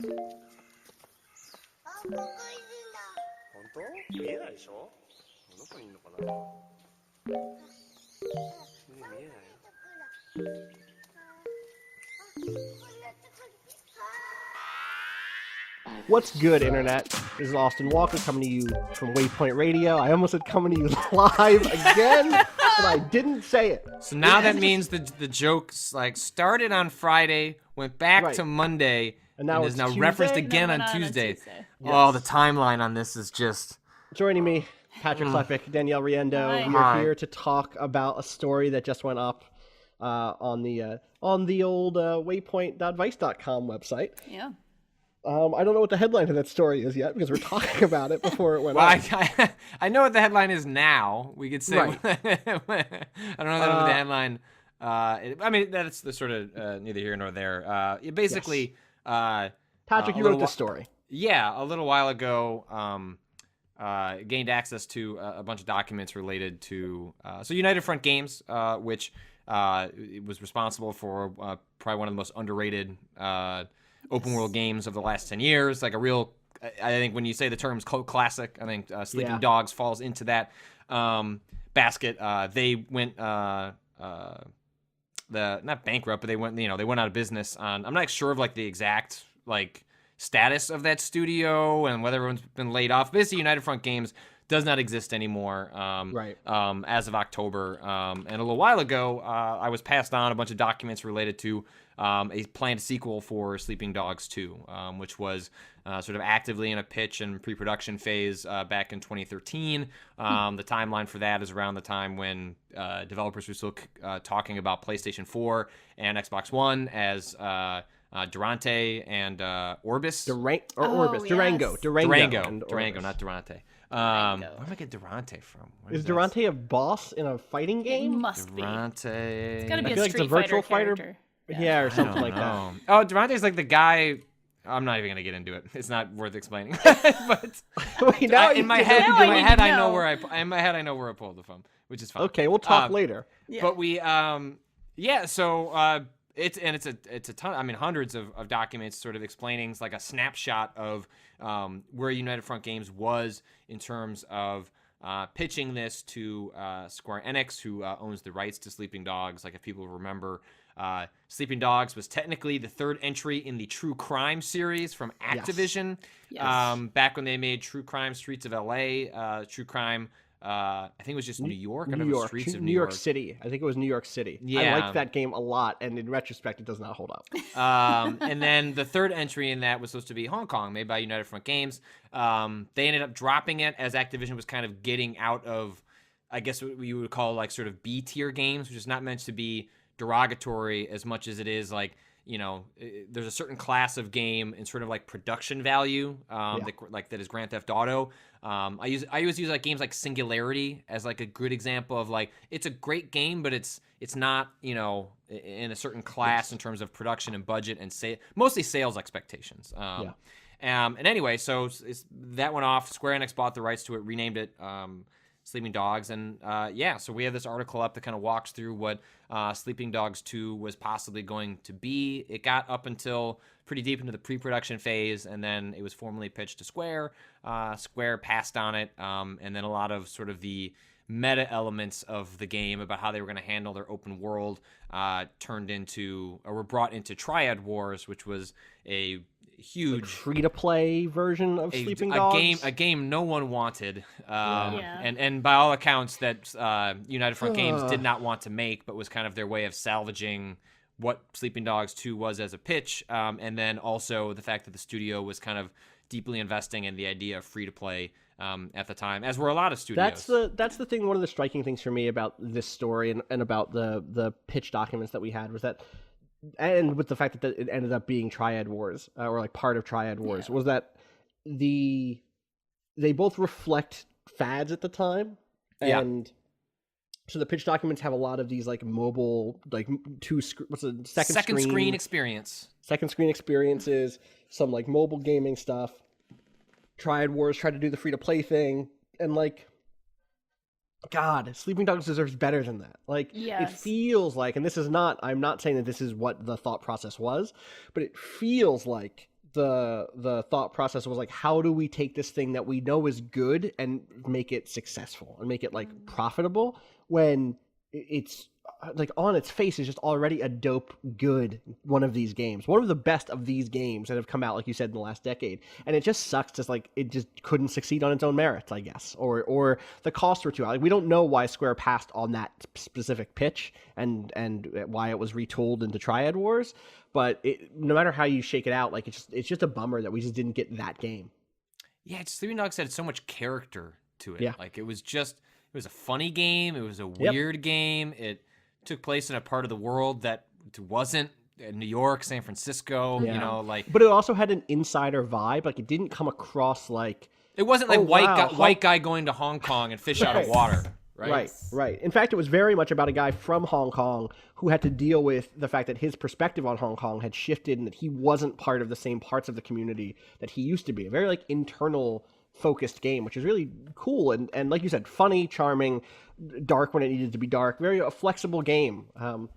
当？見えないでしょ？どこにいるのかな？見えないよ。What's good, Internet? This is Austin Walker coming to you from Waypoint Radio. I almost said coming to you live again, but I didn't say it. So now that means the jokes like started on Friday, went back to Monday, and now is now Tuesday? referenced again on Tuesday. Oh, the timeline on this is just... Joining me, Patrick Klepek, Danielle Riendeau. Hi. We are here to talk about a story that just went up on the old waypoint.vice.com website. Yeah. I don't know what the headline of that story is yet because we're talking about it before it went well, up. I know what the headline is now. We could say... Right. I don't know that the headline... I mean, that's the sort of neither here nor there. Basically... Patrick, you wrote this story. Yeah, a little while ago... gained access to a bunch of documents related to United Front Games, which was responsible for probably one of the most underrated open world games of the last 10 years. Like a real, I think when you say the terms cult classic, I think Sleeping Dogs falls into that basket. They went not bankrupt, but they went out of business on. I'm not sure of like the exact status of that studio and whether everyone's been laid off. Basically, United Front Games does not exist anymore as of October. And a little while ago, I was passed on a bunch of documents related to a planned sequel for Sleeping Dogs 2, which was sort of actively in a pitch and pre-production phase back in 2013. The timeline for that is around the time when developers were still talking about PlayStation 4 and Xbox One as... Durante and Orbis. Durango, not Durante. Where am I getting Durante from? Is Durante a boss in a fighting game? It must Durante. It's got to be I feel a like it's a Street virtual Fighter fighter. character. Yeah, or something like that. Oh, Durante's like the guy. I'm not even gonna get into it. It's not worth explaining. But Wait, now in my head, I know where I pulled it from, which is fine. Okay, we'll talk later. Yeah. But we, so. It's a ton. I mean, hundreds of documents sort of explaining like a snapshot of where United Front Games was in terms of pitching this to Square Enix, who owns the rights to Sleeping Dogs. Like if people remember, Sleeping Dogs was technically the third entry in the True Crime series from Activision. Yes. Back when they made True Crime Streets of LA, True Crime. I think it was just New York. New York City. I think it was New York City. Yeah. I liked that game a lot, and in retrospect, it does not hold up. And then the third entry in that was supposed to be Hong Kong, made by United Front Games. They ended up dropping it as Activision was kind of getting out of, I guess what you would call like sort of B-tier games, which is not meant to be derogatory as much as it is like, there's a certain class of game and sort of like production value, that is Grand Theft Auto. I always use like games like Singularity as like a good example of like it's a great game, but it's not in a certain class in terms of production and budget and mostly sales expectations. And anyway, so that went off. Square Enix bought the rights to it, renamed it Sleeping Dogs, and so we have this article up that kind of walks through what Sleeping Dogs 2 was possibly going to be. It got up until pretty deep into the pre-production phase, and then it was formally pitched to Square. Square passed on it, and then a lot of sort of the meta elements of the game about how they were going to handle their open world were brought into Triad Wars, which was a huge free-to-play version of Sleeping Dogs. A game no one wanted, and by all accounts that United Front Games did not want to make, but was kind of their way of salvaging what Sleeping Dogs 2 was as a pitch, and then also the fact that the studio was kind of deeply investing in the idea of free-to-play at the time, as were a lot of studios. That's the thing. One of the striking things for me about this story and about the pitch documents that we had was that, and with the fact that it ended up being Triad Wars, or like part of Triad Wars, was that they both reflect fads at the time, and so the pitch documents have a lot of these like mobile, like second screen experiences, some like mobile gaming stuff. Triad Wars tried to do the free to play thing, and like, God, Sleeping Dogs deserves better than that. Like, It feels like, and this is not, I'm not saying that this is what the thought process was, but it feels like the thought process was like, how do we take this thing that we know is good and make it successful and make it like profitable when it's like on its face is just already a dope good one of these games, one of the best of these games that have come out, like you said, in the last decade. And it just sucks, just like it just couldn't succeed on its own merits, I guess, or the costs were too high. Like, we don't know why Square passed on that specific pitch and why it was retooled into Triad Wars, but no matter how you shake it out, like it's just a bummer that we just didn't get that game. Yeah, Sleeping Dogs had so much character to it. Yeah. Like, it was a funny game. It was a weird game. It took place in a part of the world that wasn't New York, San Francisco, you know, like. But it also had an insider vibe. Like, it didn't come across like. It wasn't like white guy going to Hong Kong and fish out of water. Right. In fact, it was very much about a guy from Hong Kong who had to deal with the fact that his perspective on Hong Kong had shifted and that he wasn't part of the same parts of the community that he used to be. A very like internal focused game, which is really cool and like you said, funny, charming, dark when it needed to be dark. Very a flexible game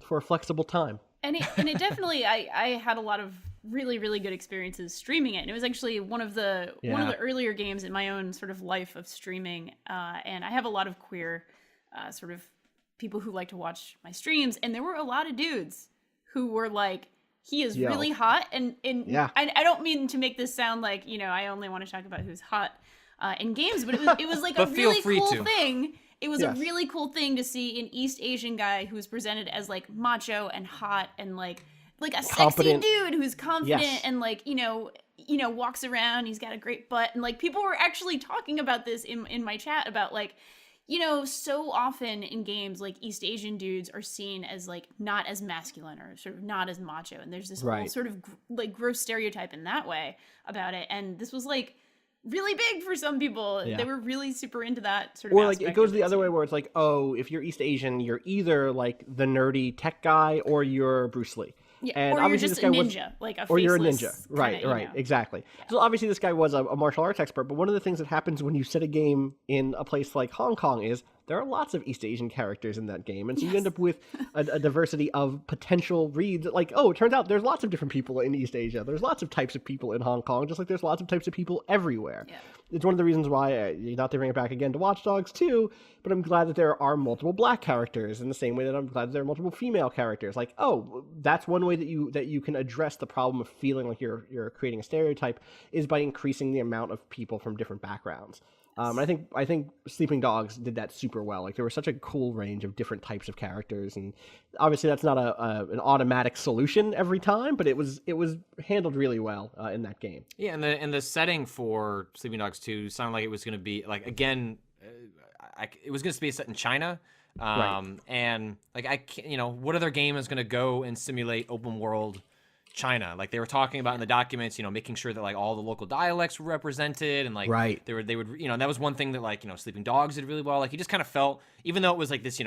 for a flexible time. And it definitely, I had a lot of really, really good experiences streaming it. And it was actually one of the earlier games in my own sort of life of streaming. And I have a lot of queer sort of people who like to watch my streams. And there were a lot of dudes who were like, he is really hot. And I don't mean to make this sound like, you know, I only want to talk about who's hot in games, but it was like a really cool thing. It was a really cool thing to see an East Asian guy who's presented as like macho and hot and like a confident. Sexy dude who's confident and like, you know, walks around, he's got a great butt. And like people were actually talking about this in my chat about like, you know, so often in games, like East Asian dudes are seen as like not as masculine or sort of not as macho. And there's this whole sort of like gross stereotype in that way about it. And this was like really big for some people. They were really super into that sort of like it goes the other way where it's like, oh, if you're East Asian, you're either like the nerdy tech guy or you're Bruce Lee. Yeah, and or obviously you're just this guy a ninja, like a or you're a faceless ninja, kinda, right, you know. exactly. Yeah. So obviously this guy was a martial arts expert, but one of the things that happens when you set a game in a place like Hong Kong is there are lots of East Asian characters in that game, and so you end up with a diversity of potential reads. Like, oh, it turns out there's lots of different people in East Asia. There's lots of types of people in Hong Kong, just like there's lots of types of people everywhere. Yeah. It's one of the reasons why, not to bring it back again to Watch Dogs 2, but I'm glad that there are multiple black characters in the same way that I'm glad that there are multiple female characters. Like, oh, that's one way that you can address the problem of feeling like you're creating a stereotype is by increasing the amount of people from different backgrounds. I think Sleeping Dogs did that super well. Like there was such a cool range of different types of characters, and obviously that's not an automatic solution every time, but it was handled really well in that game. Yeah, and the setting for Sleeping Dogs 2 sounded like it was going to be like again, it was going to be set in China, and like I can't, you know, what other game is going to go and simulate open world China? Like they were talking about in the documents, you know, making sure that like all the local dialects were represented and like they would, you know, and that was one thing that like, you know, Sleeping Dogs did really well. Like he just kind of felt, even though it was like this,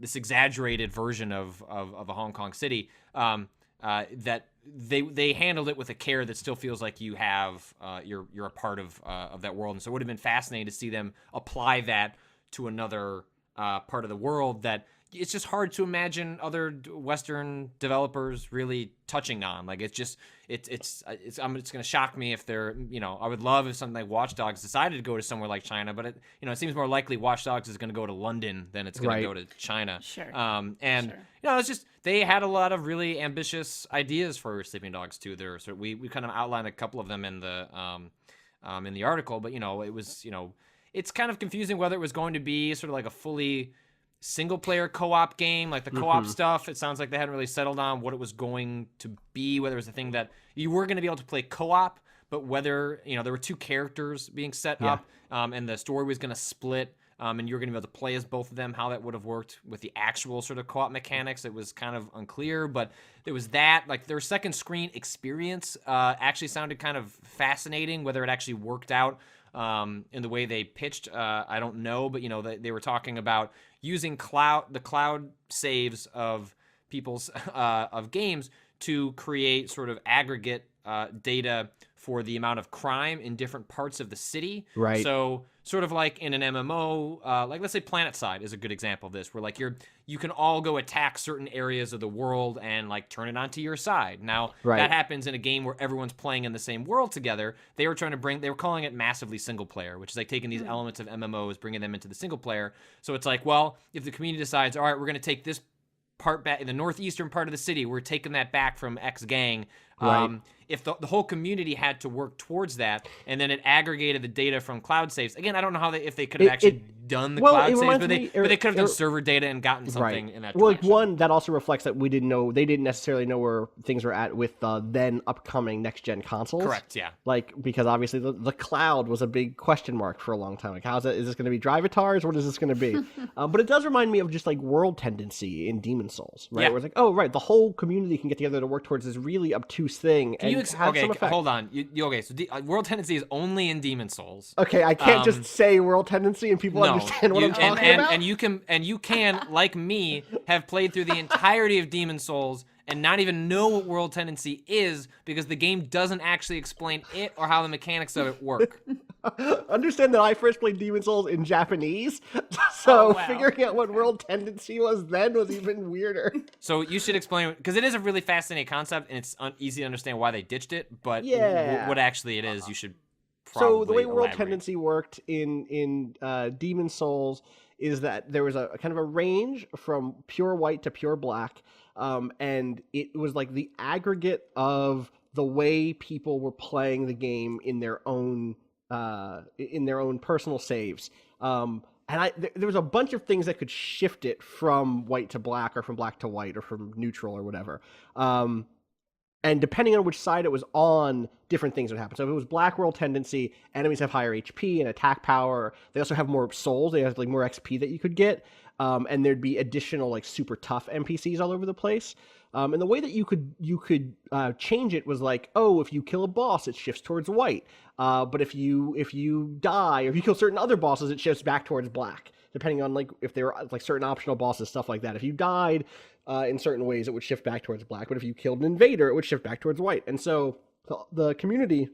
this exaggerated version of a Hong Kong city, that they handled it with a care that still feels like you have you're a part of that world. And so it would have been fascinating to see them apply that to another part of the world that it's just hard to imagine other Western developers really touching on. Like it's going to shock me if they're, you know, I would love if something like Watch Dogs decided to go to somewhere like China, but it seems more likely Watch Dogs is going to go to London than it's going to go to China. Sure. You know, it's just, they had a lot of really ambitious ideas for Sleeping Dogs too. There, so we kind of outlined a couple of them in the article, but you know, it was, you know, it's kind of confusing whether it was going to be sort of like a fully single player co-op game, like the co-op stuff. It sounds like they hadn't really settled on what it was going to be, whether it was a thing that you were going to be able to play co-op, but whether, you know, there were two characters being set up, and the story was going to split, and you were going to be able to play as both of them. How that would have worked with the actual sort of co-op mechanics, it was kind of unclear, but there was that. Like their second screen experience actually sounded kind of fascinating. Whether it actually worked out in the way they pitched, I don't know, but you know, they were talking about using the cloud saves of people's of games to create sort of aggregate data for the amount of crime in different parts of the city. Right. So sort of like in an MMO, like let's say PlanetSide is a good example of this, where like you can all go attack certain areas of the world and like turn it onto your side. Now that happens in a game where everyone's playing in the same world together. They were calling it massively single player, which is like taking these elements of MMOs, bringing them into the single player. So it's like, well, if the community decides, all right, we're going to take this part back in the northeastern part of the city, we're taking that back from X gang. If the whole community had to work towards that, and then it aggregated the data from cloud saves. Again, I don't know how if they could have actually done the cloud saves, but they could have done server data and gotten something in that direction. Well, like one, that also reflects that they didn't necessarily know where things were at with the then upcoming next gen consoles. Correct, yeah. Like, because obviously the cloud was a big question mark for a long time. Like, is this going to be drivatars? What is this going to be? But it does remind me of just like world tendency in Demon Souls, right? Where it's like, oh, right, the whole community can get together to work towards this really obtuse thing and have some effect. Hold on. So world tendency is only in Demon Souls. Okay, I can't just say world tendency and people understand what I'm talking about. And you can, like me, have played through the entirety of Demon Souls and not even know what world tendency is because the game doesn't actually explain it or how the mechanics of it work. Understand that I first played Demon Souls in Japanese, so figuring out what world tendency was then was even weirder. So you should explain, because it is a really fascinating concept, and it's easy to understand why they ditched it, but what actually it is, you should probably So the way world elaborate. tendency worked in Demon Souls is that there was a kind of a range from pure white to pure black, and it was like the aggregate of the way people were playing the game in their own personal saves. And there was a bunch of things that could shift it from white to black, or from black to white, or from neutral, or whatever. And depending on which side it was on, different things would happen. So if it was black world tendency, enemies have higher HP and attack power. They also have more souls. They have like more XP that you could get. And there'd be additional like super tough NPCs all over the place. And the way that you could change it was like, oh, if you kill a boss, it shifts towards white. But if you die, or if you kill certain other bosses, it shifts back towards black. Depending on like if there were like certain optional bosses, stuff like that. If you died in certain ways, it would shift back towards black. But if you killed an invader, it would shift back towards white. And so the community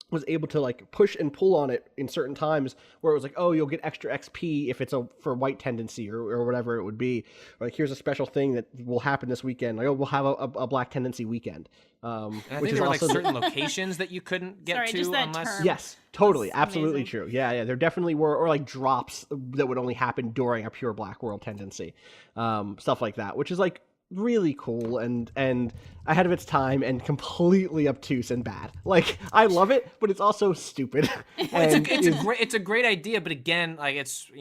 was able to like push and pull on it in certain times where it was like, oh, you'll get extra XP if it's for white tendency or whatever it would be. Or like, here's a special thing that will happen this weekend. Like, oh, we'll have a black tendency weekend. I think there were like certain locations that you couldn't get to unless. Yes, totally, absolutely true. Yeah, there definitely were, or like drops that would only happen during a pure black world tendency, stuff like that, which is like really cool and ahead of its time and completely obtuse and bad. Like, I love it, but it's also stupid. It's a great idea, but again, like it's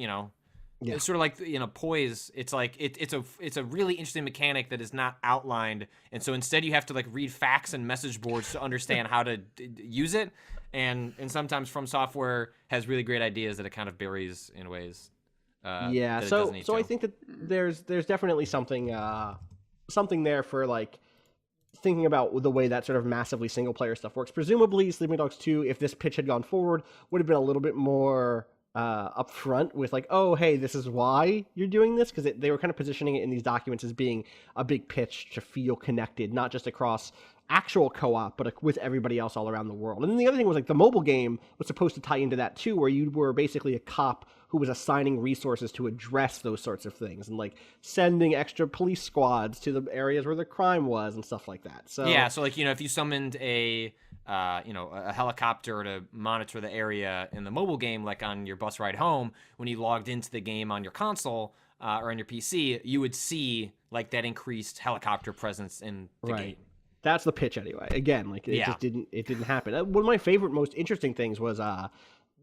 it's sort of like poise. It's like it's a really interesting mechanic that is not outlined, and so instead you have to like read facts and message boards to understand how to use it. And sometimes From Software has really great ideas that it kind of buries in ways. So I think that there's definitely something there for like thinking about the way that sort of massively single player stuff works. Presumably, Sleeping Dogs 2, if this pitch had gone forward, would have been a little bit more upfront with like, oh, hey, this is why you're doing this, because they were kind of positioning it in these documents as being a big pitch to feel connected, not just across actual co-op, but with everybody else all around the world. And then the other thing was like the mobile game was supposed to tie into that too, where you were basically a cop who was assigning resources to address those sorts of things and like sending extra police squads to the areas where the crime was and stuff like that. So yeah, so like if you summoned a helicopter to monitor the area in the mobile game, like on your bus ride home, when you logged into the game on your console or on your PC, you would see like that increased helicopter presence in the game. That's the pitch anyway. Again, like it just didn't happen. One of my favorite, most interesting things was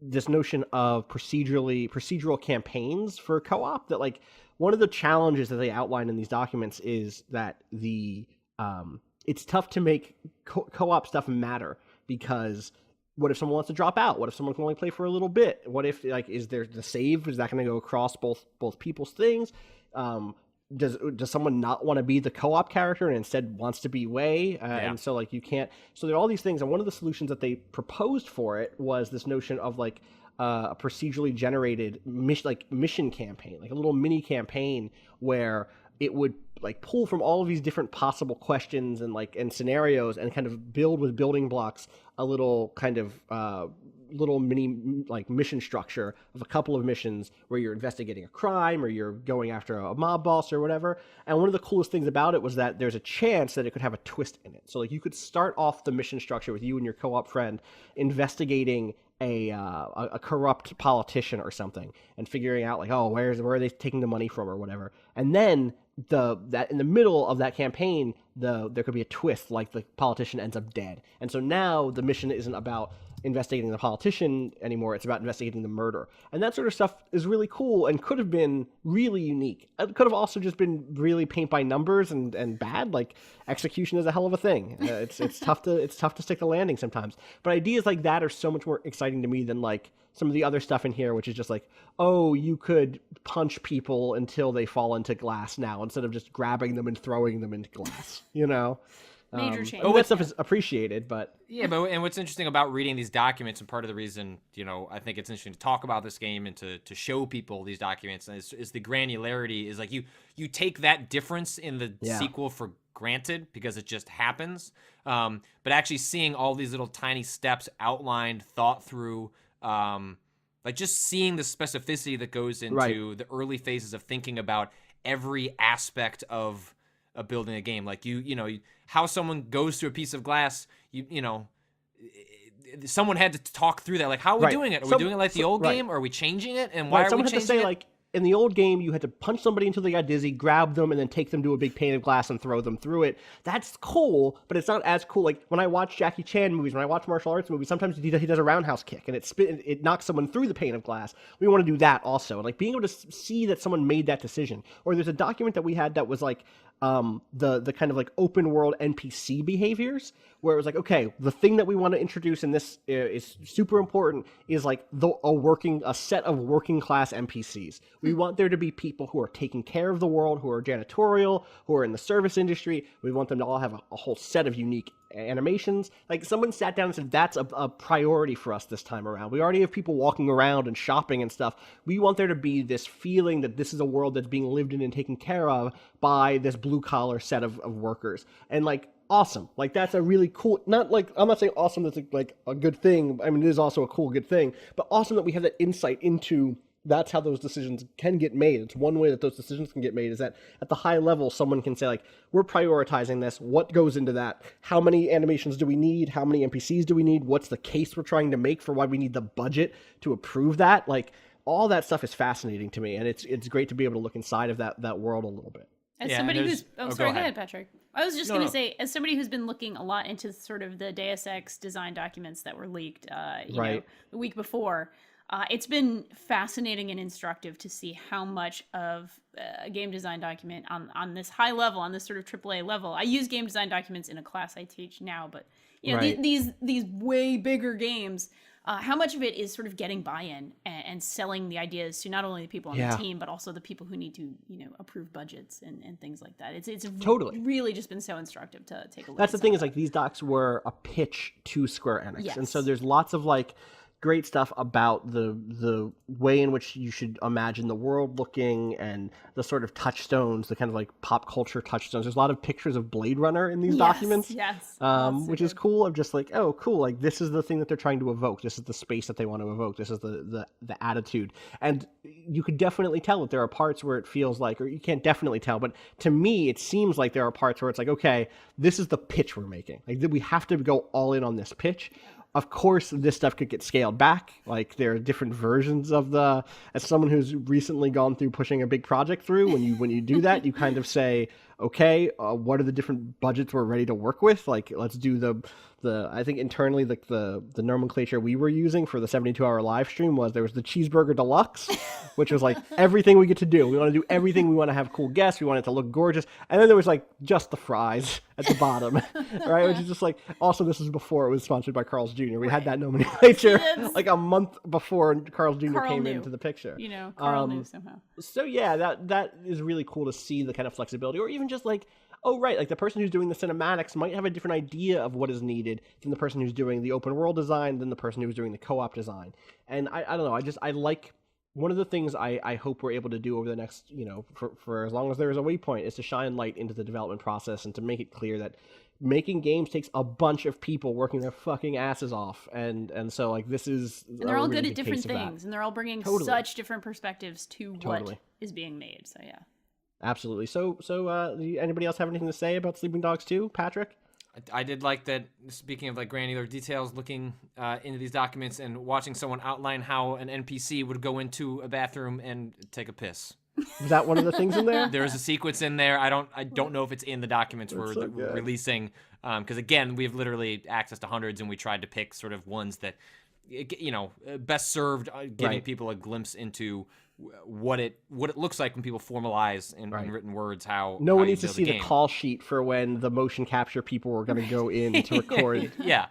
this notion of procedural campaigns for co-op. That like one of the challenges that they outline in these documents is that it's tough to make co-op stuff matter, because what if someone wants to drop out? What if someone can only play for a little bit? What if like is there the save? Is that going to go across both people's things? Does someone not want to be the co-op character and instead wants to be Wei? And so like you can't. So there are all these things, and one of the solutions that they proposed for it was this notion of like a procedurally generated mission campaign, like a little mini campaign where it would like pull from all of these different possible questions and scenarios and kind of build with building blocks a little kind of little mini like mission structure of a couple of missions where you're investigating a crime or you're going after a mob boss or whatever. And one of the coolest things about it was that there's a chance that it could have a twist in it. So like you could start off the mission structure with you and your co-op friend investigating a corrupt politician or something and figuring out like, oh, where are they taking the money from or whatever. And then that in the middle of that campaign, there could be a twist, like the politician ends up dead. And so now the mission isn't about investigating the politician anymore, it's about investigating the murder. And that sort of stuff is really cool and could have been really unique. It could have also just been really paint by numbers and bad. Like execution is a hell of a thing. It's tough to stick the landing sometimes. But ideas like that are so much more exciting to me than like some of the other stuff in here, which is just like, oh, you could punch people until they fall into glass now instead of just grabbing them and throwing them into glass, you know? Major change. Oh, that stuff is appreciated, but... Yeah, and what's interesting about reading these documents, and part of the reason, you know, I think it's interesting to talk about this game and to show people these documents is the granularity. Is like you take that difference in the sequel for granted because it just happens. But actually seeing all these little tiny steps outlined, thought through, like just seeing the specificity that goes into the early phases of thinking about every aspect of building a game. Like you know, how someone goes through a piece of glass, you know, someone had to talk through that. Like, how are we doing it? Are we doing it like the old game? Or are we changing it? And why are someone we had changing to say, it? like, in the old game, you had to punch somebody until they got dizzy, grab them, and then take them to a big pane of glass and throw them through it. That's cool, but it's not as cool. Like, when I watch Jackie Chan movies, when I watch martial arts movies, sometimes he does a roundhouse kick, and it knocks someone through the pane of glass. We want to do that also. And, like, being able to see that someone made that decision. Or there's a document that we had that was, like, the kind of, like, open world NPC behaviors, where it was like, okay, the thing that we want to introduce in this is super important is, like, a set of working class NPCs. We want there to be people who are taking care of the world, who are janitorial, who are in the service industry. We want them to all have a whole set of unique animations. Like, someone sat down and said, that's a priority for us this time around. We already have people walking around and shopping and stuff. We want there to be this feeling that this is a world that's being lived in and taken care of by this blue-collar set of workers. And, like, awesome. Like, that's a really cool, not like, I'm not saying awesome that's like a good thing. I mean, it is also a cool, good thing, but awesome that we have that insight into that's how those decisions can get made. It's one way that those decisions can get made is that at the high level, someone can say, like, we're prioritizing this. What goes into that? How many animations do we need? How many NPCs do we need? What's the case we're trying to make for why we need the budget to approve that? Like, all that stuff is fascinating to me, and it's great to be able to look inside of that world a little bit. As somebody who's... Oh, sorry, go ahead, Patrick. I was just going to say, as somebody who's been looking a lot into sort of the Deus Ex design documents that were leaked, you know, the week before, it's been fascinating and instructive to see how much of a game design document on this high level, on this sort of AAA level. I use game design documents in a class I teach now, but you know, these way bigger games, how much of it is sort of getting buy-in and selling the ideas to not only the people on the team, but also the people who need to, you know, approve budgets and things like that. It's totally really just been so instructive to take a look. That's the thing is, like, these docs were a pitch to Square Enix, and so there's lots of, like, great stuff about the way in which you should imagine the world looking and the sort of touchstones, the kind of like pop culture touchstones. There's a lot of pictures of Blade Runner in these documents, which is cool. Of just like, oh, cool, like this is the thing that they're trying to evoke. This is the space that they want to evoke. This is the attitude. And you could definitely tell that there are parts where it feels like, or you can't definitely tell, but to me, it seems like there are parts where it's like, okay, this is the pitch we're making. Like, we have to go all in on this pitch. Of course, this stuff could get scaled back. Like, there are different versions of as someone who's recently gone through pushing a big project through, when you do that, you kind of say, okay, what are the different budgets we're ready to work with? Like, let's do I think internally, the nomenclature we were using for the 72-hour live stream was, there was the Cheeseburger Deluxe, which was like everything we get to do. We want to do everything. We want to have cool guests. We want it to look gorgeous. And then there was like just the fries at the bottom, right? Which is just like, also this is before it was sponsored by Carl's Jr. We had that nomenclature like a month before Carl's Jr. came into the picture. You know, Carl knew somehow. So yeah, that is really cool to see the kind of flexibility, or even just like, oh, right, like the person who's doing the cinematics might have a different idea of what is needed than the person who's doing the open world design, than the person who's doing the co-op design. And I don't know, I like, one of the things I hope we're able to do over the next, you know, for as long as there is a Waypoint, is to shine light into the development process and to make it clear that making games takes a bunch of people working their fucking asses off, and so like this is, and they're all really good at different case of that. things, and they're all bringing Totally. such different perspectives to Totally. what is being made. So yeah. Absolutely. So anybody else have anything to say about Sleeping Dogs 2, Patrick? I did like that. Speaking of like granular details, looking into these documents and watching someone outline how an NPC would go into a bathroom and take a piss. Was that one of the things in there? There is a sequence in there. I don't know if it's in the documents we're so good. releasing, because again, we have literally access to hundreds, and we tried to pick sort of ones that, you know, best served giving Right. people a glimpse into what it looks like when people formalize in written words how No one you needs to build a see the game. call sheet for when the motion capture people were going to go in to record Yeah.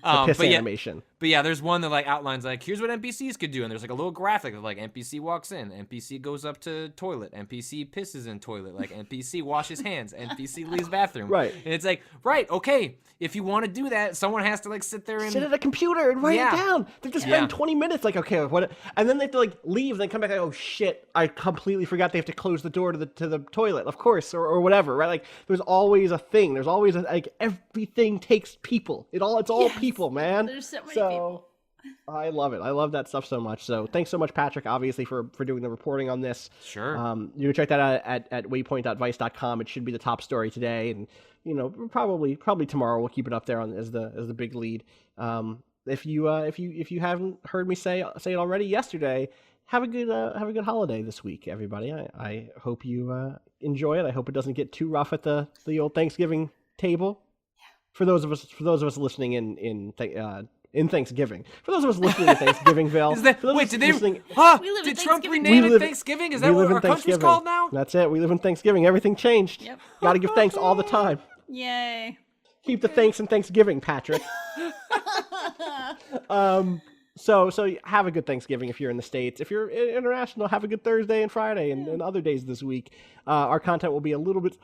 the piss but yeah, animation. But yeah, there's one that like outlines like here's what NPCs could do, and there's like a little graphic of like NPC walks in, NPC goes up to toilet, NPC pisses in toilet, like NPC washes hands, NPC leaves bathroom. Right. And it's like, right, okay, if you want to do that, someone has to like sit there and Sit at a computer and write Yeah. it down. They have to spend 20 minutes like, okay, what? And then they have to like leave, and then come back like, oh shit, I completely forgot they have to close the door to the toilet, of course, or whatever, right? Like there's always a thing. There's always like everything takes people. It's all people, man. There's so many people. I love it. I love that stuff so much. So thanks so much, Patrick, obviously, for doing the reporting on this. Sure. You can check that out at waypoint.vice.com. It should be the top story today, and you know probably tomorrow we'll keep it up there as the big lead. If you haven't heard me say it already yesterday, have a good holiday this week, everybody. I hope you enjoy it. I hope it doesn't get too rough at the old Thanksgiving table. For those of us listening in Thanksgiving. For those of us listening to Thanksgivingville. Is that, for those wait, of us did they? listening- Huh? We live in Did Trump Thanksgiving. rename We it live- Thanksgiving? Is we that live what in our country's Thanksgiving. called now? That's it. We live in Thanksgiving. Everything changed. Yep. Got to give thanks all the time. Yay. Keep the thanks in Thanksgiving, Patrick. So have a good Thanksgiving if you're in the States. If you're international, have a good Thursday and Friday and other days this week. Our content will be a little bit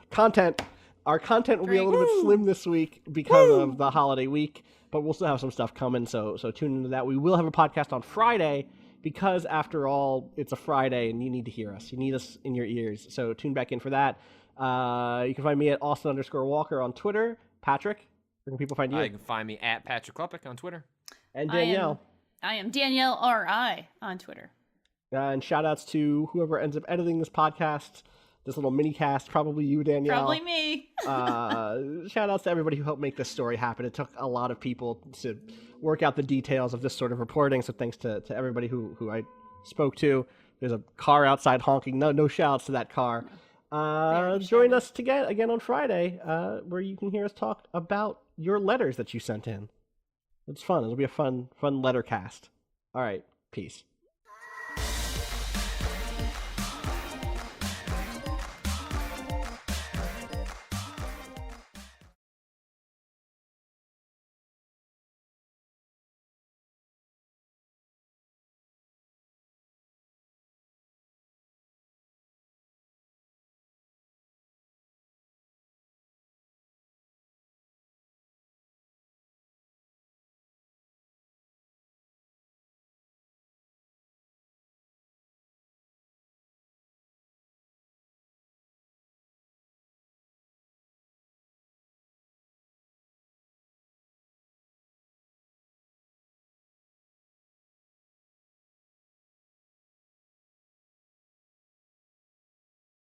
slim this week because of the holiday week, but we'll still have some stuff coming. So tune into that. We will have a podcast on Friday because after all, it's a Friday and you need to hear us. You need us in your ears. So tune back in for that. You can find me at Austin_Walker on Twitter. Patrick, where can people find you? You can find me at Patrick Klepek on Twitter. And Danielle. I am Danielle R.I. on Twitter. And shout outs to whoever ends up editing this podcast, this little mini cast, probably you, Danielle. Probably me. Shout outs to everybody who helped make this story happen. It took a lot of people to work out the details of this sort of reporting, so thanks to everybody who I spoke to. There's a car outside honking. No shout outs to that car. Join us again on Friday, where you can hear us talk about your letters that you sent in. It's fun. It'll be a fun letter cast. All right. Peace.